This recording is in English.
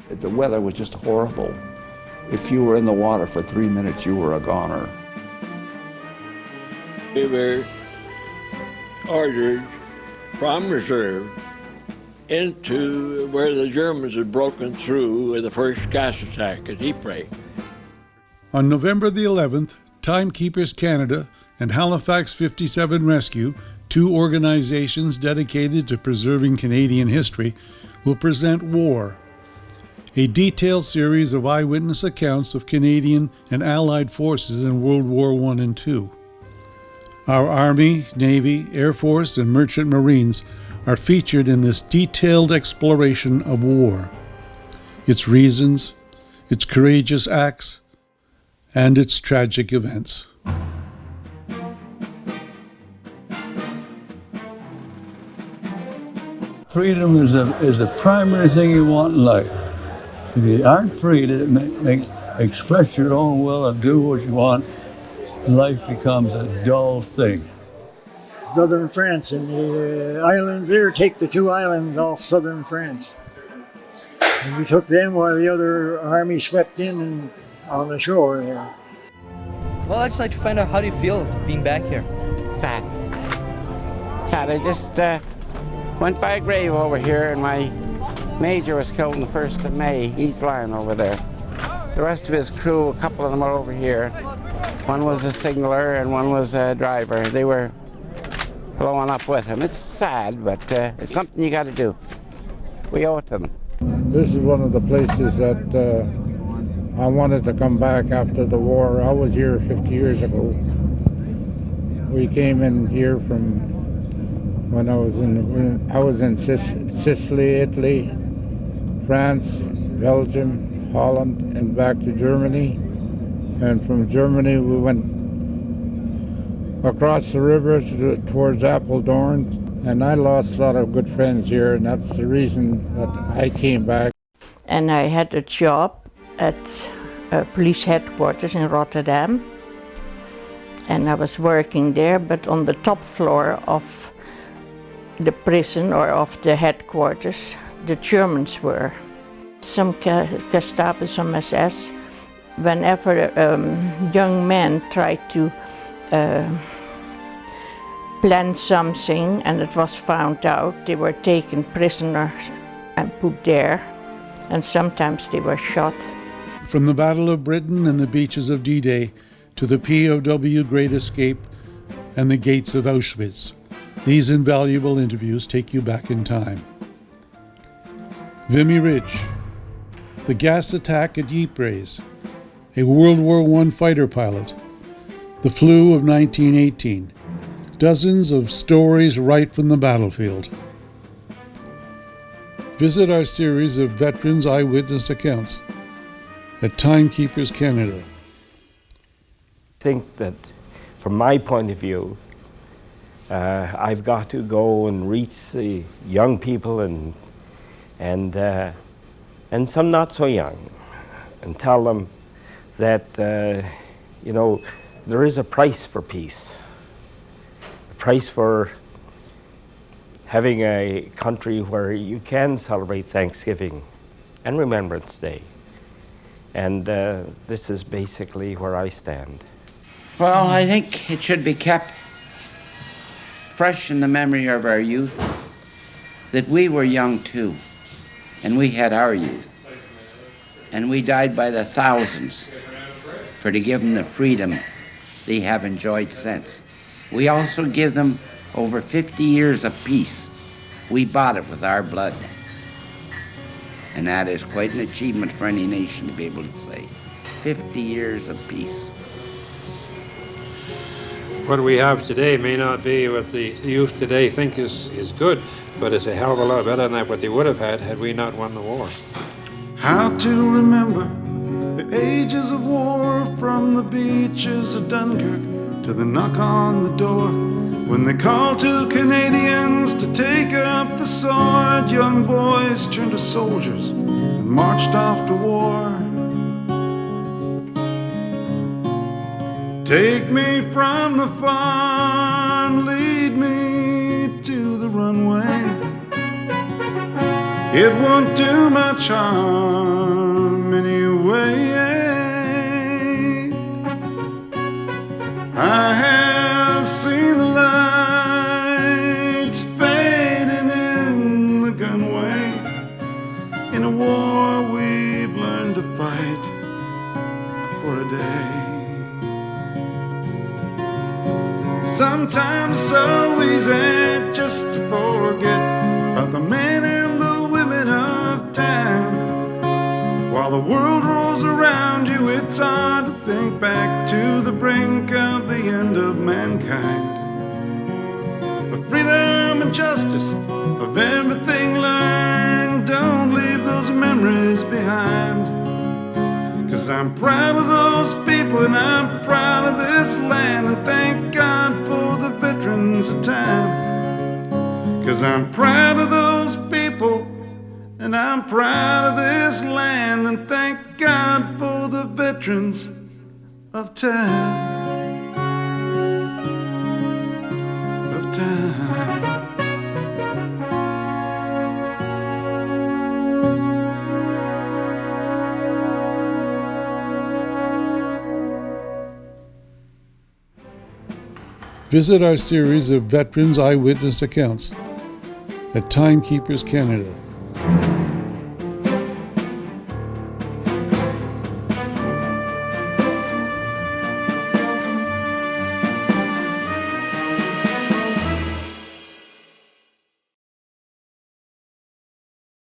The weather was just horrible. If you were in the water for 3 minutes, you were a goner. We were ordered from reserve into where the Germans had broken through with the first gas attack at Ypres. On November the 11th, TimeKeepers Canada and Halifax 57 Rescue, two organizations dedicated to preserving Canadian history, will present War, a detailed series of eyewitness accounts of Canadian and Allied forces in World War I and II. Our Army, Navy, Air Force, and Merchant Marines are featured in this detailed exploration of war, its reasons, its courageous acts, and its tragic events. Freedom is the primary thing you want in life. If you aren't free to express your own will and do what you want, life becomes a dull thing. Southern France and the islands there take the two islands off southern France. And we took them while the other army swept in and on the shore there. Well, I'd just like to find out, how do you feel being back here? Sad. Sad. I just went by a grave over here, and my major was killed on the 1st of May. He's lying over there. The rest of his crew, a couple of them are over here. One was a signaller and one was a driver. They were blowing up with him. It's sad, but it's something you got to do. We owe it to them. This is one of the places that I wanted to come back after the war. I was here 50 years ago. We came in here from when I was in Sicily, Italy, France, Belgium, Holland, and back to Germany. And from Germany we went across the river towards Apeldoorn, and I lost a lot of good friends here, and that's the reason that I came back. And I had a job at police headquarters in Rotterdam, and I was working there, but on the top floor of the prison or of the headquarters, the Germans were. Some Gestapo, some SS, whenever young men tried to plan something and it was found out, they were taken prisoners and put there, and sometimes they were shot. From the Battle of Britain and the beaches of D-Day to the POW Great Escape and the gates of Auschwitz, these invaluable interviews take you back in time. Vimy Ridge, the gas attack at Ypres, a World War I fighter pilot, the flu of 1918, dozens of stories right from the battlefield. Visit our series of veterans' eyewitness accounts at TimeKeepers Canada. I think that from my point of view, I've got to go and reach the young people and some not so young, and tell them that there is a price for peace, a price for having a country where you can celebrate Thanksgiving and Remembrance Day. And this is basically where I stand. Well, I think it should be kept fresh in the memory of our youth that we were young too, and we had our youth. And we died by the thousands to give them the freedom they have enjoyed since. We also give them over 50 years of peace. We bought it with our blood. And that is quite an achievement for any nation to be able to say. 50 years of peace. What we have today may not be what the youth today think is good, but it's a hell of a lot better than what they would have had we not won the war. How to remember the ages of war, from the beaches of Dunkirk to the knock on the door, when they called to Canadians to take up the sword. Young boys turned to soldiers and marched off to war. Take me from the farm, lead me to the runway. it won't do much harm anyway. I have seen the lights fading in the gunway. In a war we've learned to fight for a day. Sometimes it's so easy just to forget about the men and the women of town. While the world rolls around you, it's hard to think back to the brink of the end of mankind. Of freedom and justice, of everything learned, don't leave those memories behind. 'Cause I'm proud of those people and I'm proud of this land, and thank God for the veterans of time. 'Cause I'm proud of those people and I'm proud of this land, and thank God for the veterans of time. Of time. Visit our series of veterans eyewitness accounts at Timekeepers Canada.